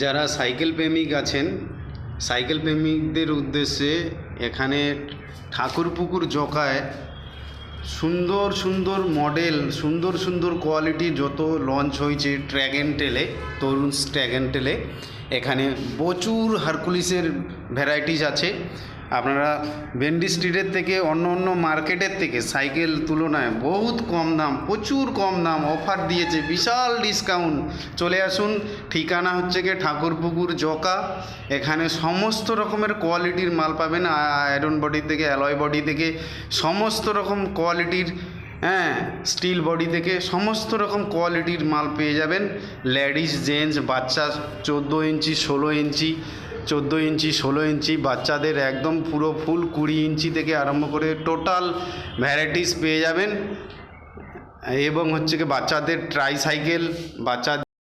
যারা সাইকেল প্রেমিক আছেন, সাইকেল প্রেমিকদের উদ্দেশ্যে এখানে ঠাকুরপুকুর জকায় সুন্দর সুন্দর মডেল, সুন্দর সুন্দর কোয়ালিটির যত লঞ্চ হয়েছে ট্র্যাগেনটেলে, তরুণ ট্র্যাগেনটেলে এখানে প্রচুর হারকুলিসের ভ্যারাইটিস আছে। আপনারা ভেন্ডি স্ট্রিটের থেকে অন্য অন্য মার্কেটের থেকে সাইকেল তুলনায় বহুত কম দাম, প্রচুর কম দাম অফার দিয়েছে, বিশাল ডিসকাউন্ট। চলে আসুন, ঠিকানা হচ্ছে গিয়ে ঠাকুরপুকুর জকা। এখানে সমস্ত রকমের কোয়ালিটির মাল পাবেন, আয়রন বডি থেকে অ্যালয় বডি থেকে সমস্ত রকম কোয়ালিটির, স্টিল বডি থেকে সমস্ত রকম কোয়ালিটির মাল পেয়ে যাবেন। লেডিস, জেন্টস, বাচ্চা 14 ইঞ্চি 16 ইঞ্চি, 14 ইঞ্চি 16 ইঞ্চি, বাচ্চাদের একদম পুরো ফুল 20 ইঞ্চি থেকে আরম্ভ করে টোটাল ভ্যারাইটিস পেয়ে যাবেন। এবং হচ্ছে কি বাচ্চাদের ট্রাইসাইকেল, বাচ্চা